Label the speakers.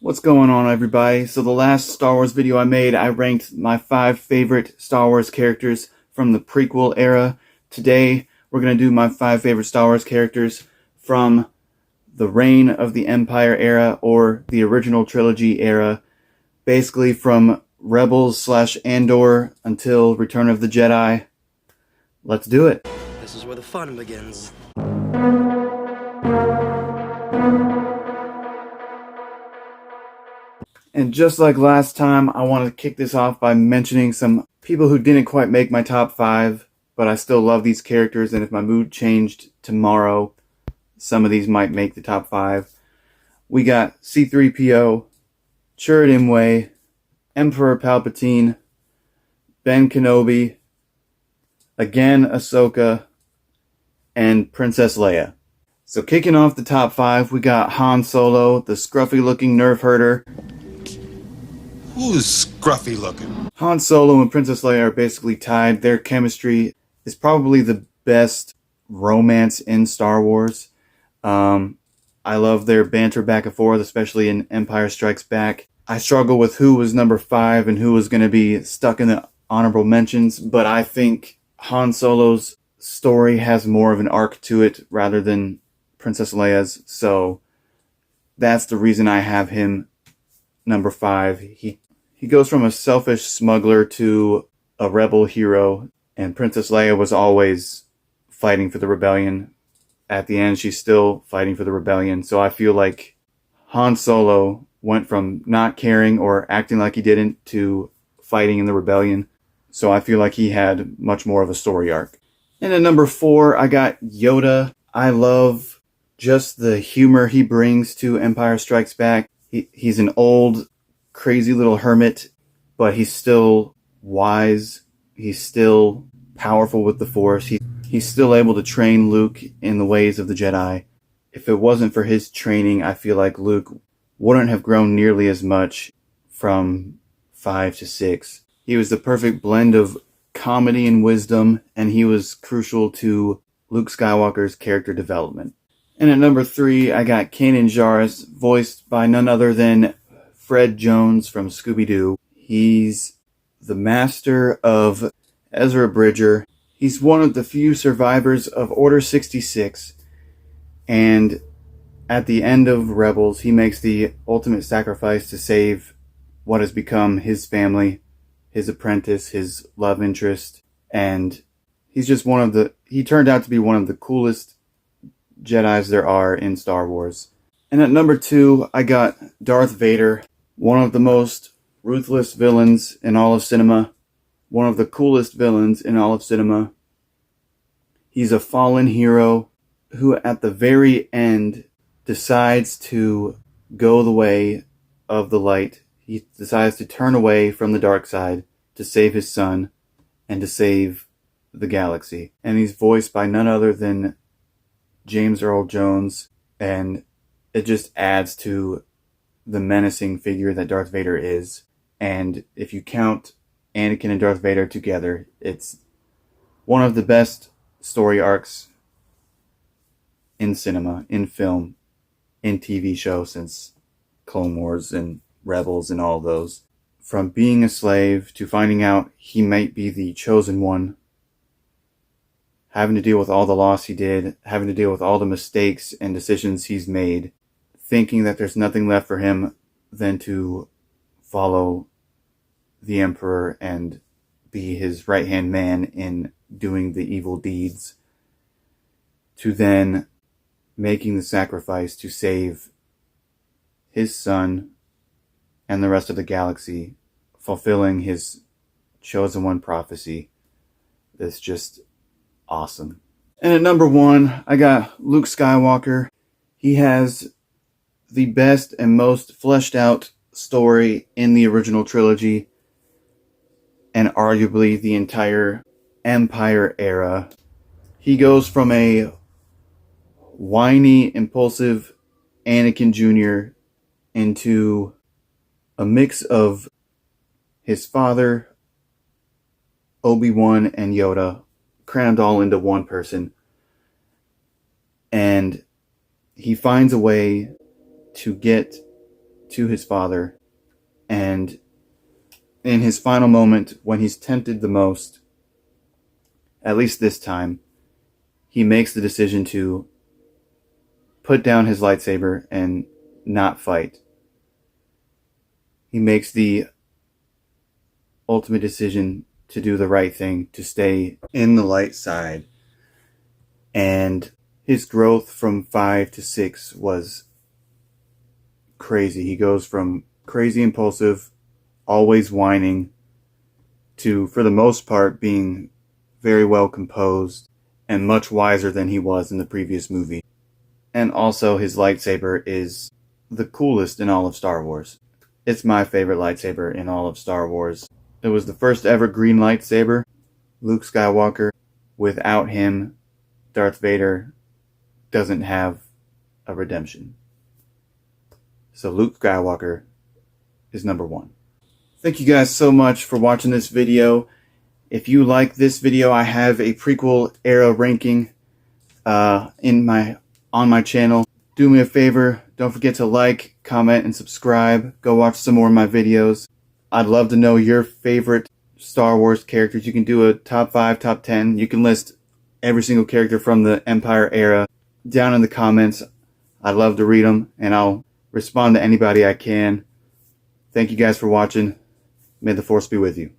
Speaker 1: What's going on, everybody? So the last Star Wars video I made, I ranked my 5 favorite Star Wars characters from the prequel era. Today, we're going to do my 5 favorite Star Wars characters from the Reign of the Empire era, or the original trilogy era. Basically from Rebels/Andor until Return of the Jedi. Let's do it.
Speaker 2: This is where the fun begins.
Speaker 1: And just like last time, I want to kick this off by mentioning some people who didn't quite make my top 5, but I still love these characters, and if my mood changed tomorrow, some of these might make the top 5. We got C-3PO, Chirrut Imwe, Emperor Palpatine, Ben Kenobi, again Ahsoka, and Princess Leia. So kicking off the top 5, we got Han Solo, the scruffy-looking nerf herder.
Speaker 3: Who's scruffy looking?
Speaker 1: Han Solo and Princess Leia are basically tied. Their chemistry is probably the best romance in Star Wars. I love their banter back and forth, especially in Empire Strikes Back. I struggle with who was number 5 and who was going to be stuck in the honorable mentions, but I think Han Solo's story has more of an arc to it rather than Princess Leia's, so that's the reason I have him number 5. He goes from a selfish smuggler to a rebel hero, and Princess Leia was always fighting for the rebellion. At the end, she's still fighting for the rebellion, so I feel like Han Solo went from not caring or acting like he didn't to fighting in the rebellion, so I feel like he had much more of a story arc. And at number 4, I got Yoda. I love just the humor he brings to Empire Strikes Back. He's an old, crazy little hermit, but he's still wise. He's still powerful with the Force. He's still able to train Luke in the ways of the Jedi. If it wasn't for his training, I feel like Luke wouldn't have grown nearly as much from 5 to 6. He was the perfect blend of comedy and wisdom, and he was crucial to Luke Skywalker's character development. And at number 3, I got Kanan Jarrus, voiced by none other than Fred Jones from Scooby-Doo. He's the master of Ezra Bridger. He's one of the few survivors of Order 66, and at the end of Rebels, he makes the ultimate sacrifice to save what has become his family, his apprentice, his love interest, and he's just he turned out to be one of the coolest Jedis there are in Star Wars. And at number 2, I got Darth Vader, one of the most ruthless villains in all of cinema, one of the coolest villains in all of cinema. He's a fallen hero who at the very end decides to go the way of the light. He decides to turn away from the dark side to save his son and to save the galaxy. And he's voiced by none other than James Earl Jones, and it just adds to the menacing figure that Darth Vader is. And if you count Anakin and Darth Vader together, it's one of the best story arcs in cinema, in film, in TV show since Clone Wars and Rebels and all those. From being a slave to finding out he might be the chosen one, having to deal with all the loss he did, having to deal with all the mistakes and decisions he's made, thinking that there's nothing left for him than to follow the Emperor and be his right-hand man in doing the evil deeds, to then making the sacrifice to save his son and the rest of the galaxy, fulfilling his chosen one prophecy. That's just awesome. And at number 1, I got Luke Skywalker. He has the best and most fleshed out story in the original trilogy, and arguably the entire Empire era. He goes from a whiny, impulsive Anakin Jr. into a mix of his father, Obi-Wan, and Yoda, crammed all into one person. And he finds a way to get to his father. And in his final moment, when he's tempted the most, at least this time, he makes the decision to put down his lightsaber and not fight. He makes the ultimate decision to do the right thing, to stay in the light side. And his growth from 5 to 6 was crazy. He goes from crazy impulsive, always whining, to, for the most part, being very well composed and much wiser than he was in the previous movie. And also, his lightsaber is the coolest in all of Star Wars. It's my favorite lightsaber in all of Star Wars. It was the first ever green lightsaber. Luke Skywalker, without him, Darth Vader doesn't have a redemption. So Luke Skywalker is number 1. Thank you guys so much for watching this video. If you like this video, I have a prequel era ranking on my channel. Do me a favor, don't forget to like, comment, and subscribe. Go watch some more of my videos. I'd love to know your favorite Star Wars characters. You can do a top 5, top 10. You can list every single character from the Empire era down in the comments. I'd love to read them, and I'll respond to anybody I can. Thank you guys for watching. May the Force be with you.